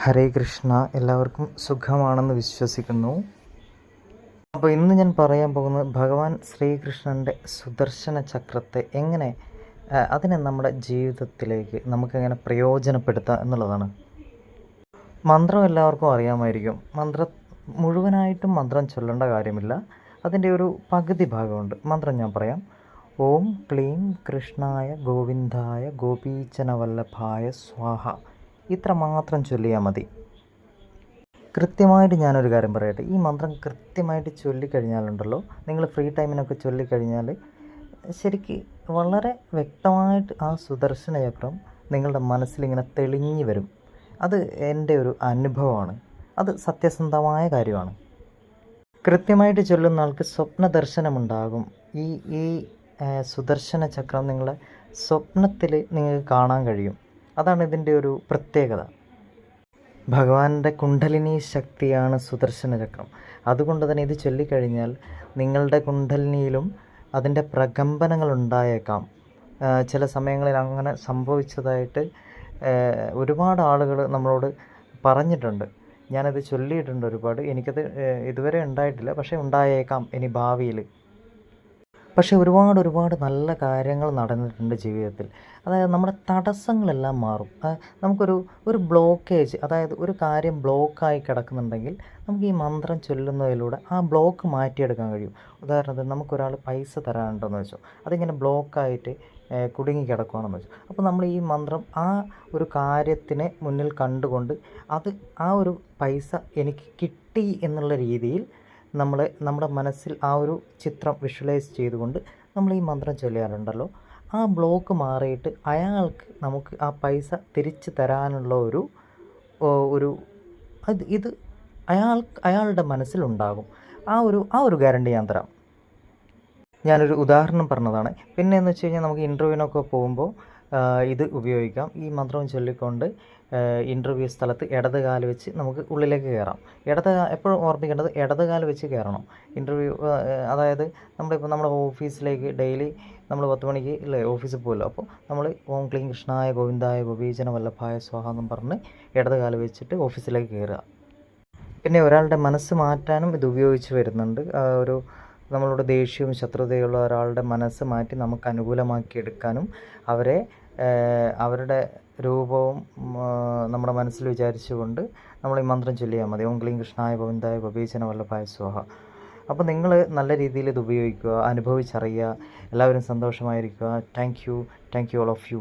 ഹരേ കൃഷ്ണ. എല്ലാവർക്കും സുഖമാണെന്ന് വിശ്വസിക്കുന്നു. അപ്പോൾ ഇന്ന് ഞാൻ പറയാൻ പോകുന്നത് ഭഗവാൻ ശ്രീകൃഷ്ണൻ്റെ സുദർശന ചക്രത്തെ എങ്ങനെ അതിനെ നമ്മുടെ ജീവിതത്തിലേക്ക് നമുക്കെങ്ങനെ പ്രയോജനപ്പെടുത്താം എന്നുള്ളതാണ്. മന്ത്രം എല്ലാവർക്കും അറിയാമായിരിക്കും. മുഴുവനായിട്ടും മന്ത്രം ചൊല്ലേണ്ട കാര്യമില്ല. അതിൻ്റെ ഒരു പകുതി ഭാഗമുണ്ട്. മന്ത്രം ഞാൻ പറയാം. ഓം ക്ലീം കൃഷ്ണായ ഗോവിന്ദായ ഗോപീജനവല്ലഭായ സ്വാഹ. ഇത്ര മാത്രം ചൊല്ലിയാൽ മതി. കൃത്യമായിട്ട് ഞാനൊരു കാര്യം പറയട്ടെ, ഈ മന്ത്രം കൃത്യമായിട്ട് ചൊല്ലിക്കഴിഞ്ഞാലുണ്ടല്ലോ, നിങ്ങൾ ഫ്രീ ടൈമിനൊക്കെ ചൊല്ലിക്കഴിഞ്ഞാൽ ശരിക്ക് വളരെ വ്യക്തമായിട്ട് ആ സുദർശന ചക്രം നിങ്ങളുടെ മനസ്സിലിങ്ങനെ തെളിഞ്ഞു വരും. അത് എൻ്റെ ഒരു അനുഭവമാണ്. അത് സത്യസന്ധമായ കാര്യമാണ്. കൃത്യമായിട്ട് ചൊല്ലുന്ന ആൾക്ക് സ്വപ്ന ദർശനമുണ്ടാകും. ഈ ഈ സുദർശന ചക്രം നിങ്ങളെ സ്വപ്നത്തിൽ നിങ്ങൾക്ക് കാണാൻ കഴിയും. അതാണ് ഇതിൻ്റെ ഒരു പ്രത്യേകത. ഭഗവാന്റെ കുണ്ഡലിനി ശക്തിയാണ് സുദർശന ചക്രം. അതുകൊണ്ട് തന്നെ ഇത് ചൊല്ലിക്കഴിഞ്ഞാൽ നിങ്ങളുടെ കുണ്ഡലിനിയിലും അതിൻ്റെ പ്രകമ്പനങ്ങൾ ഉണ്ടായേക്കാം. ചില സമയങ്ങളിൽ അങ്ങനെ സംഭവിച്ചതായിട്ട് ഒരുപാട് ആളുകൾ നമ്മളോട് പറഞ്ഞിട്ടുണ്ട്. ഞാനത് ചൊല്ലിയിട്ടുണ്ട് ഒരുപാട്. എനിക്കത് ഇതുവരെ ഉണ്ടായിട്ടില്ല, പക്ഷേ ഉണ്ടായേക്കാം ഇനി ഭാവിയിൽ. പക്ഷേ ഒരുപാട് നല്ല കാര്യങ്ങൾ നടന്നിട്ടുണ്ട് ജീവിതത്തിൽ. അതായത് നമ്മുടെ തടസ്സങ്ങളെല്ലാം മാറും. നമുക്കൊരു ബ്ലോക്കേജ്, അതായത് ഒരു കാര്യം ബ്ലോക്കായി കിടക്കുന്നുണ്ടെങ്കിൽ നമുക്ക് ഈ മന്ത്രം ചൊല്ലുന്നതിലൂടെ ആ ബ്ലോക്ക് മാറ്റിയെടുക്കാൻ കഴിയും. ഉദാഹരണത്തിന് നമുക്കൊരാൾ പൈസ തരാനുണ്ടെന്ന് വെച്ചോ, അതിങ്ങനെ ബ്ലോക്കായിട്ട് കുടുങ്ങി കിടക്കുകയാണെന്ന് വെച്ചു. അപ്പോൾ നമ്മൾ ഈ മന്ത്രം ആ ഒരു കാര്യത്തിനെ മുന്നിൽ കണ്ടുകൊണ്ട് ആ ഒരു പൈസ എനിക്ക് കിട്ടി എന്നുള്ള രീതിയിൽ നമ്മുടെ മനസ്സിൽ ആ ഒരു ചിത്രം വിഷ്വലൈസ് ചെയ്തുകൊണ്ട് നമ്മൾ ഈ മന്ത്രം ചൊല്ലിയാലുണ്ടല്ലോ, ആ ബ്ലോക്ക് മാറിയിട്ട് നമുക്ക് ആ പൈസ തിരിച്ചു തരാനുള്ള ഇത് അയാളുടെ മനസ്സിലുണ്ടാകും. ആ ഒരു ഗ്യാരണ്ടി ഞാൻ തരാം. ഞാനൊരു ഉദാഹരണം പറഞ്ഞതാണ്. പിന്നെ എന്ന് വെച്ച് കഴിഞ്ഞാൽ നമുക്ക് ഇൻ്റർവ്യൂവിനൊക്കെ പോകുമ്പോൾ ഇത് ഉപയോഗിക്കാം. ഈ മന്ത്രം ചൊല്ലിക്കൊണ്ട് ഇൻ്റർവ്യൂ സ്ഥലത്ത് ഇടത് കാല് വെച്ച് നമുക്ക് ഉള്ളിലേക്ക് കയറാം. എപ്പോഴും ഓർമ്മിക്കേണ്ടത് ഇടത് കാല് വെച്ച് കയറണം. ഇൻ്റർവ്യൂ അതായത് നമ്മുടെ ഓഫീസിലേക്ക് ഡെയിലി നമ്മൾ 10 മണിക്ക് അല്ലേ ഓഫീസിൽ പോകുമല്ലോ. അപ്പോൾ നമ്മൾ ഓം ക്ലീം കൃഷ്ണായ ഗോവിന്ദായ ഗോപീജന വല്ലഭായ സ്വാഹ എന്നും പറഞ്ഞ് ഇടത് കാല് വെച്ചിട്ട് ഓഫീസിലേക്ക് കയറുക. പിന്നെ ഒരാളുടെ മനസ്സ് മാറ്റാനും ഇത് ഉപയോഗിച്ച് വരുന്നുണ്ട്. നമ്മളോട് ദേഷ്യവും ശത്രുതയുള്ള ഒരാളുടെ മനസ്സ് മാറ്റി നമുക്ക് അനുകൂലമാക്കി എടുക്കാനും അവരുടെ രൂപവും നമ്മുടെ മനസ്സിൽ വിചാരിച്ചുകൊണ്ട് നമ്മൾ ഈ മന്ത്രം ചൊല്ലിയാൽ മതി. ഓം ക്ലീം കൃഷ്ണായ ഗോവിന്ദായ ഗോപീജന വല്ലഭായ സ്വാഹ. അപ്പോൾ നിങ്ങൾ നല്ല രീതിയിൽ ഇത് ഉപയോഗിക്കുക, അനുഭവിച്ചറിയുക. എല്ലാവരും സന്തോഷമായിരിക്കുക. Thank you all of U.